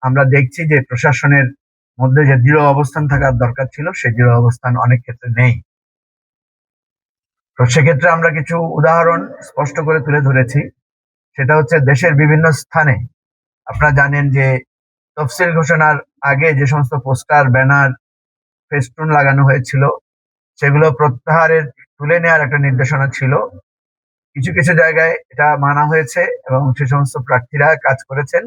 আমরা দেখছি যে প্রশাসনের মধ্যে যে দৃঢ় অবস্থান থাকার দরকার ছিল সেই দৃঢ় অবস্থান অনেক ক্ষেত্রে নেই। তো সেক্ষেত্রে আমরা কিছু উদাহরণ স্পষ্ট করে তুলে ধরেছি। সেটা হচ্ছে দেশের বিভিন্ন স্থানে আপনারা জানেন যে তফসিল ঘোষণার আগে যে সমস্ত পোস্টার, ব্যানার, ফেস্টুন লাগানো হয়েছিল সেগুলো প্রত্যাহারের তুলে নেওয়ার একটা নির্দেশনা ছিল। কিছু কিছু জায়গায় এটা মানা হয়েছে এবং সে সমস্ত প্রার্থীরা কাজ করেছেন,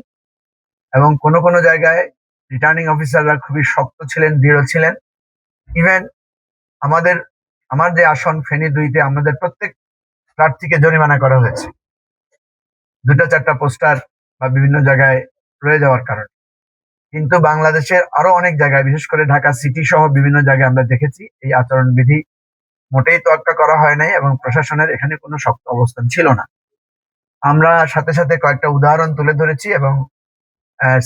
এবং কোনো কোনো জায়গায় রিটার্নিং অফিসাররা খুবই শক্ত ছিলেন, দৃঢ় ছিলেন। ইভেন আমাদের আমার যে আসন ফেনী 2-তে আমাদের প্রত্যেক প্রার্থীকে জরিমানা করা হয়েছে 2-4টা পোস্টার বা বিভিন্ন জায়গায় রয়ে যাওয়ার কারণে। কিন্তু বাংলাদেশের আরো অনেক জায়গায়, বিশেষ করে ঢাকা সিটি সহ বিভিন্ন জায়গায় আমরা দেখেছি এই আচরণবিধি মোটেই তোয়াক্কা করা হয় নাই এবং প্রশাসনের এখানে কোনো শক্ত অবস্থান ছিল না। আমরা সাথে সাথে কয়েকটা উদাহরণ তুলে ধরেছি এবং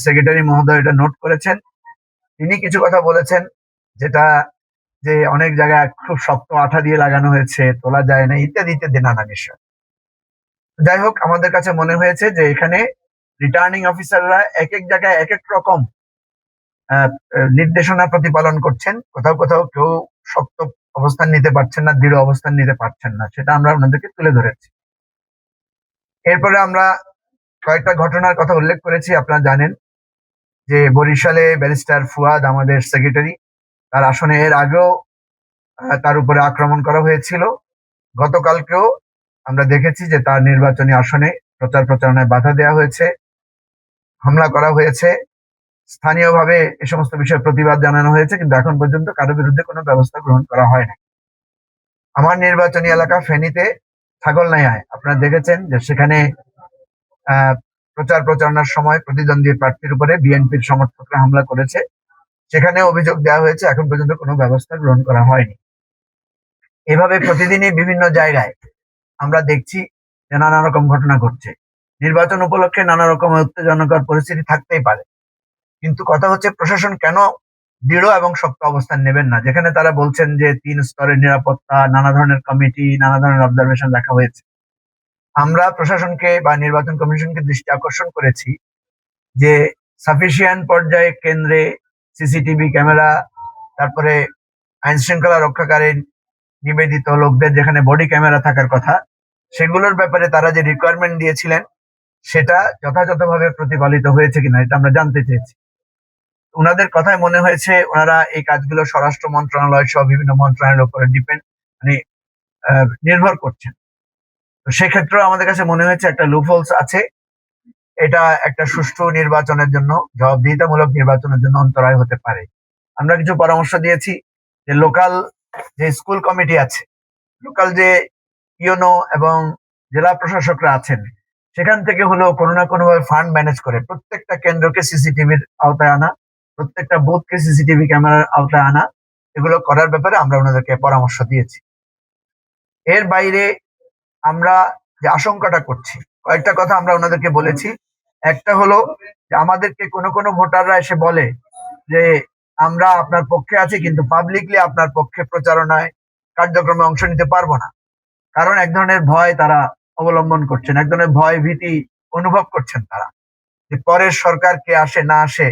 সেক্রেটারি মহোদয় এটা নোট করেছেন। তিনি কিছু কথা বলেছেন যেটা যে অনেক জায়গায় খুব শক্ত আঠা দিয়ে লাগানো হয়েছে, তোলা যায় না, ইত্যাদি ইত্যাদি নানা বিষয়। যাই হোক, আমাদের কাছে মনে হয়েছে যে এখানে রিটার্নিং অফিসাররা এক এক জায়গায় এক এক রকম নির্দেশনা প্রতিপালন করছেন। কোথাও কোথাও কেউ শক্ত অবস্থান নিতে পারছেন না, দৃঢ় অবস্থান নিতে পারছেন না, সেটা আমরা ওনাদেরকে তুলে ধরেছি। এরপরে আমরা কয়েকটা ঘটনার কথা উল্লেখ করেছি। আপনারা জানেন যে বরিশালে ব্যারিস্টার ফুয়াদ আমাদের সেক্রেটারি, তার আসনে এর আগেও তার উপরে আক্রমণ করা হয়েছিল। গতকালকেও আমরা দেখেছি যে তার নির্বাচনী আসনে প্রচার প্রচারণায় বাধা দেওয়া হয়েছে, হামলা করা হয়েছে। স্থানীয়ভাবে এ সমস্ত বিষয়ে প্রতিবাদ জানানো হয়েছে, কিন্তু এখন পর্যন্ত কারো বিরুদ্ধে কোনো ব্যবস্থা গ্রহণ করা হয় না। আমার নির্বাচনী এলাকা ফেনীতে ছাগলনাইয়ায় আপনারা দেখেছেন যে সেখানে প্রচার প্রচারণার সময় প্রতিদ্বন্দ্বী প্রার্থীর উপরে বিএনপির সমর্থকরা হামলা করেছে। সেখানে অভিযোগ দেওয়া হয়েছে, এখন পর্যন্ত কোনো ব্যবস্থা গ্রহণ করা হয়নি। এভাবে প্রতিদিনই বিভিন্ন জায়গায় আমরা দেখছি যে নানা রকম ঘটনা ঘটছে। নির্বাচন উপলক্ষে নানা রকম উত্তেজনাকর পরিস্থিতি থাকতেই পারে, কিন্তু কথা হচ্ছে প্রশাসন কেন দৃঢ় এবং শক্ত অবস্থান নেবেন না, যেখানে তারা বলছেন যে 3 স্তরের নিরাপত্তা, নানা ধরনের কমিটি, নানা ধরনের অবজারভেশন রাখা হয়েছে। আমরা প্রশাসনকে বা নির্বাচন কমিশনকে দৃষ্টি আকর্ষণ করেছি যে সাফিসিয়েন্ট পর্যায়ে কেন্দ্রে সিসিটিভি ক্যামেরা, তারপরে আইন শৃঙ্খলা রক্ষাকারী নিবেদিত লোকদের যেখানে বডি ক্যামেরা থাকার কথা, সেগুলোর ব্যাপারে তারা যে রিকোয়ারমেন্ট দিয়েছিলেন সেটা যথাযথভাবে প্রতিপালিত হয়েছে কিনা এটা আমরা জানতে চেয়েছি। ওনাদের কথায় মনে হয়েছে ওনারা এই কাজগুলো স্বরাষ্ট্র মন্ত্রণালয় সহ বিভিন্ন মন্ত্রণালয়ের উপরে নির্ভর করছেন। তো সেক্ষেত্রেও আমাদের কাছে মনে হয়েছে একটা লুপহোলস আছে। এটা একটা সুষ্ঠু নির্বাচনের জন্য, জবাবদিহিতামূলক নির্বাচনের জন্য অন্তরায় হতে পারে। আমরা কিছু পরামর্শ দিয়েছি যে লোকাল যে স্কুল কমিটি আছে, লোকাল যে ইউনো এবং জেলা প্রশাসকরা আছেন, সেখান থেকে হলেও কোনো না কোনো ভাবে ফান্ড ম্যানেজ করে প্রত্যেকটা কেন্দ্রকে সিসিটিভির আওতায় আনা, প্রত্যেকটা বুথকে সিসিটিভি ক্যামেরার আওতায় আনা, এগুলো করার ব্যাপারে আমরা ওনাদেরকে পরামর্শ দিয়েছি। এর বাইরে আমরা যে আশঙ্কাটা করছি, কয়েকটা কথা আমরা ওনাদেরকে বলেছি। একটা হলো যে আমাদেরকে কোনো কোনো ভোটাররা এসে বলে যে আমরা আপনার পক্ষে আছি, কিন্তু পাবলিকলি আপনার পক্ষে প্রচারণায় কার্যক্রমে অংশ নিতে পারবো না। কারণ এক ধরনের ভয় তারা অবলম্বন করছেন, এক ধরনের ভয় ভীতি অনুভব করছেন তারা, যে পরের সরকার কে আসে না আসে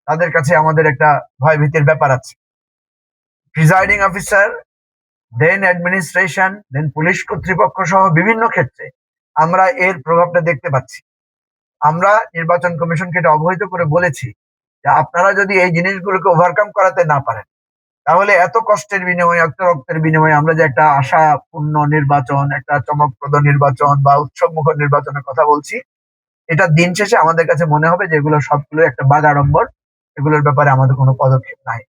তাদের কাছে আমাদের একটা ভয় ভীতির ব্যাপার আছে। প্রিজাইডিং অফিসার, দেন অ্যাডমিনিস্ট্রেশন, দেন পুলিশ কর্তৃপক্ষ সহ বিভিন্ন ক্ষেত্রে আমরা এর প্রভাবটা দেখতে পাচ্ছি। আমরা নির্বাচন কমিশনকে এটা অবহিত করে বলেছি যে আপনারা যদি এই জিনিসগুলোকে ওভারকাম করাতে না পারেন, তাহলে এত কষ্টের বিনিময়ে, এত রক্তের বিনিময়ে আমরা যে একটা আশাপূর্ণ নির্বাচন, একটা চমকপ্রদ নির্বাচন বা উৎসবমুখর নির্বাচনের কথা বলছি, এটা দিন শেষে আমাদের কাছে মনে হবে যে এগুলো সবগুলো একটা বাগাড়ম্বর, এগুলোর ব্যাপারে আমাদের কোনো পদক্ষেপ নাই।